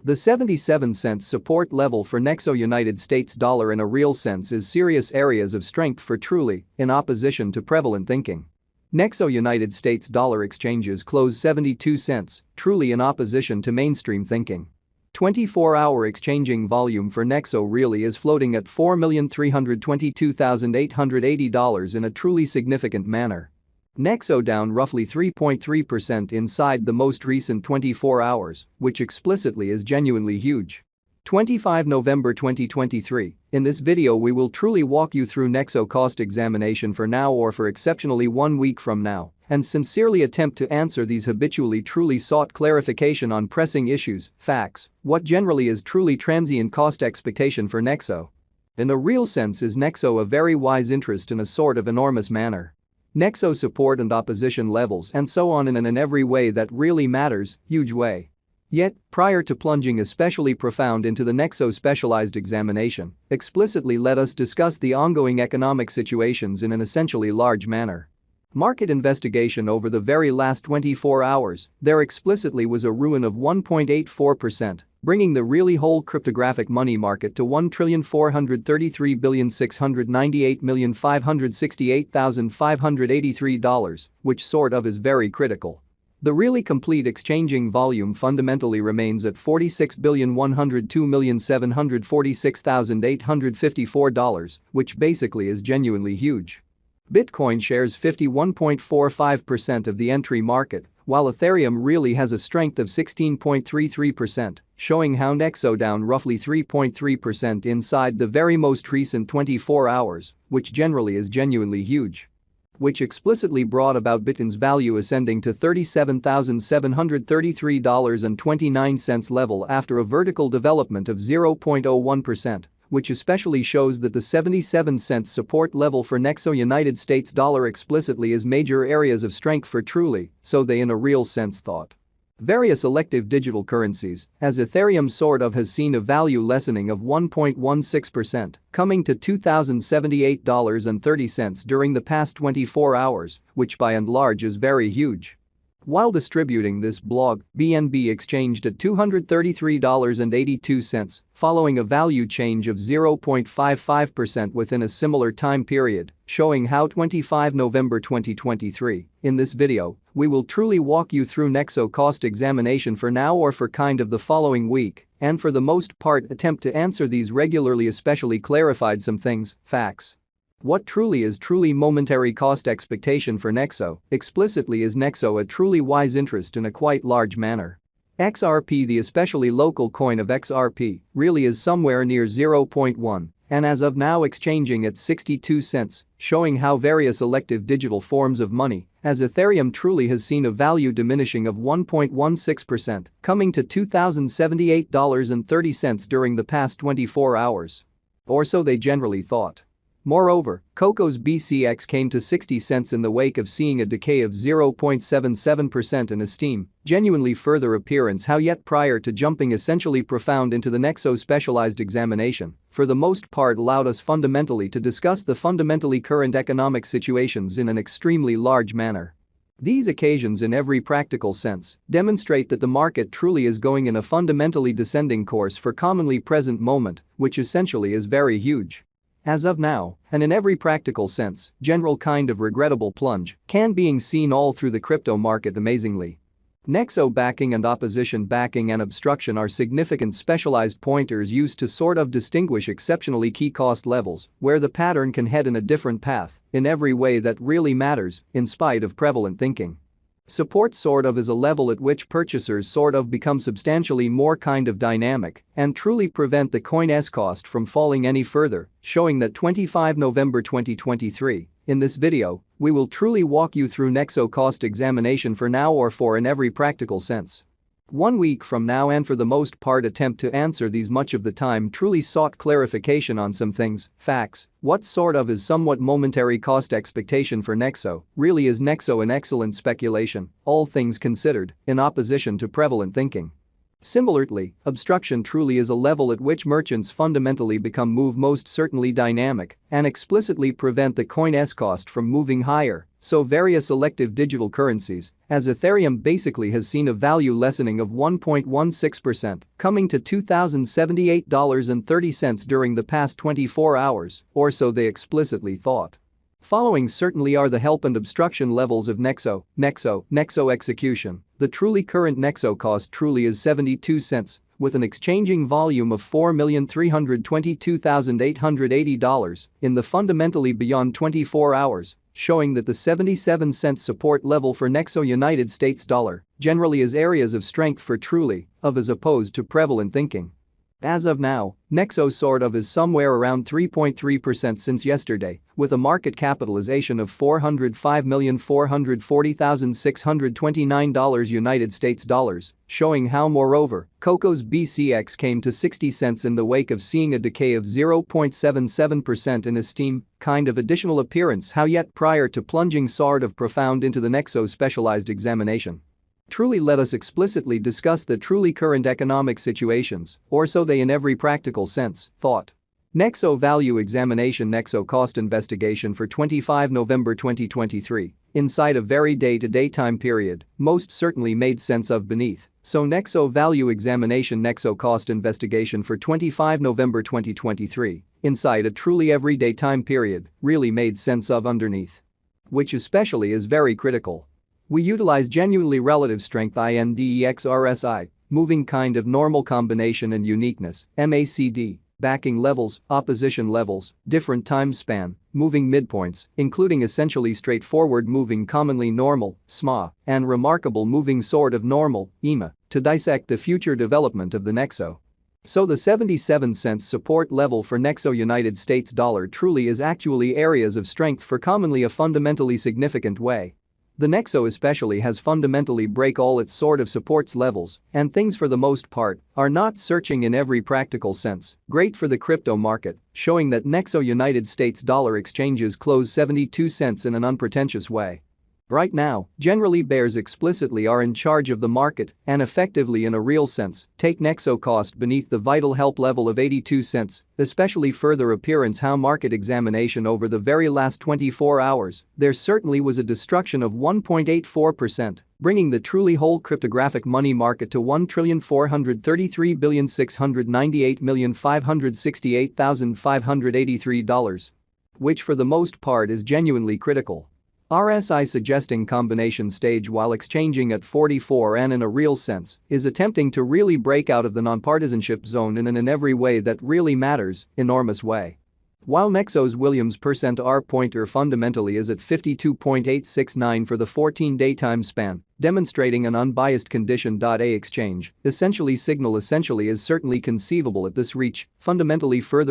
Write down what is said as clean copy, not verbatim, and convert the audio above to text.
The 77-cent support level for Nexo United States dollar in a real sense is serious areas of strength for truly, in opposition to prevalent thinking. Nexo United States dollar exchanges close 72 cents, truly in opposition to mainstream thinking. 24-hour exchanging volume for Nexo really is floating at $4,322,880 in a truly significant manner. Nexo down roughly 3.3% inside the most recent 24 hours, which explicitly is genuinely huge. 25 November 2023, in this video we will truly walk you through Nexo cost examination for now or for exceptionally 1 week from now, and sincerely attempt to answer these habitually truly sought clarification on pressing issues, facts, what generally is truly transient cost expectation for Nexo. In a real sense, is Nexo a very wise interest in a sort of enormous manner? Nexo support and opposition levels and so on in every way that really matters, huge way. Yet, prior to plunging especially profound into the Nexo specialized examination, explicitly let us discuss the ongoing economic situations in an essentially large manner. Market investigation over the very last 24 hours, there explicitly was a ruin of 1.84%, bringing the really whole cryptographic money market to $1,433,698,568,583, which sort of is very critical. The really complete exchanging volume fundamentally remains at $46,102,746,854, which basically is genuinely huge. Bitcoin shares 51.45% of the entry market, while Ethereum really has a strength of 16.33%, showing how Nexo down roughly 3.3% inside the very most recent 24 hours, which generally is genuinely huge. Which explicitly brought about Bitcoin's value ascending to $37,733.29 level after a vertical development of 0.01%. Which especially shows that the 77-cent support level for Nexo United States dollar explicitly is major areas of strength for truly, so they in a real sense thought. Various elective digital currencies, as Ethereum sort of has seen a value lessening of 1.16%, coming to $2,078.30 during the past 24 hours, which by and large is very huge. While distributing this blog, BNB exchanged at $233.82, following a value change of 0.55% within a similar time period, showing how 25 November 2023, in this video, we will truly walk you through Nexo cost examination for now or for kind of the following week, and for the most part attempt to answer these regularly especially clarified some things, facts. What truly is truly momentary cost expectation for Nexo, explicitly is Nexo a truly wise interest in a quite large manner. XRP, the especially local coin of XRP, really is somewhere near 0.1 and as of now exchanging at 62 cents, showing how various elective digital forms of money, as Ethereum truly has seen a value diminishing of 1.16%, coming to $2,078.30 during the past 24 hours. Or so they generally thought. Moreover, Coco's BCX came to 60 cents in the wake of seeing a decay of 0.77% in esteem, genuinely further appearance how yet prior to jumping essentially profound into the Nexo specialized examination, for the most part allowed us fundamentally to discuss the fundamentally current economic situations in an extremely large manner. These occasions in every practical sense demonstrate that the market truly is going in a fundamentally descending course for commonly present moment, which essentially is very huge. As of now, and in every practical sense, general kind of regrettable plunge can being seen all through the crypto market amazingly. Nexo backing and opposition backing and obstruction are significant specialized pointers used to sort of distinguish exceptionally key cost levels where the pattern can head in a different path in every way that really matters in spite of prevalent thinking. Support sort of is a level at which purchasers sort of become substantially more kind of dynamic and truly prevent the coin's cost from falling any further, showing that 25 November 2023, in this video, we will truly walk you through Nexo cost examination for now or for in every practical sense. 1 week from now and for the most part attempt to answer these much of the time truly sought clarification on some things, facts, what sort of is somewhat momentary cost expectation for Nexo, really is Nexo an excellent speculation, all things considered, in opposition to prevalent thinking. Similarly, obstruction truly is a level at which merchants fundamentally become most certainly dynamic and explicitly prevent the coin's cost from moving higher, so various elective digital currencies, as Ethereum basically has seen a value lessening of 1.16%, coming to $2,078.30 during the past 24 hours, or so they explicitly thought. Following certainly are the help and obstruction levels of Nexo execution. The truly current Nexo cost truly is 72 cents, with an exchanging volume of $4,322,880 in the fundamentally beyond 24 hours, showing that the 77-cent support level for Nexo United States dollar generally is areas of strength for truly, as opposed to prevalent thinking. As of now, Nexo sort of is somewhere around 3.3% since yesterday, with a market capitalization of $405,440,629 United States dollars, showing how moreover, Coco's BCX came to 60 cents in the wake of seeing a decay of 0.77% in esteem, kind of additional appearance how yet prior to plunging sort of profound into the Nexo specialized examination. Truly let us explicitly discuss the truly current economic situations, or so they in every practical sense, thought. Nexo Value Examination Nexo Cost Investigation for 25 November 2023, inside a very day-to-day time period, most certainly made sense of beneath, so Nexo Value Examination Nexo Cost Investigation for 25 November 2023, inside a truly everyday time period, really made sense of underneath. Which especially is very critical. We utilize genuinely relative strength INDEX RSI, moving kind of normal combination and uniqueness, MACD, backing levels, opposition levels, different time span, moving midpoints, including essentially straightforward moving commonly normal, SMA, and remarkable moving sort of normal, EMA, to dissect the future development of the Nexo. So the 77-cent support level for Nexo United States dollar truly is actually areas of strength for commonly a fundamentally significant way. The Nexo especially has fundamentally break all its sort of supports levels, and things for the most part are not searching in every practical sense, great for the crypto market, showing that Nexo United States dollar exchanges close 72 cents in an unpretentious way. Right now, generally bears explicitly are in charge of the market and effectively in a real sense take Nexo cost beneath the vital help level of 82 cents, especially further appearance how market examination over the very last 24 hours, there certainly was a destruction of 1.84%, bringing the truly whole cryptographic money market to $1,433,698,568,583, which for the most part is genuinely critical. RSI suggesting combination stage while exchanging at 44 and in a real sense is attempting to really break out of the nonpartisanship zone in every way that really matters, enormous way. While Nexo's Williams percent R pointer fundamentally is at 52.869 for the 14-day time span, demonstrating an unbiased condition. A exchange, essentially signal is certainly conceivable at this reach, fundamentally further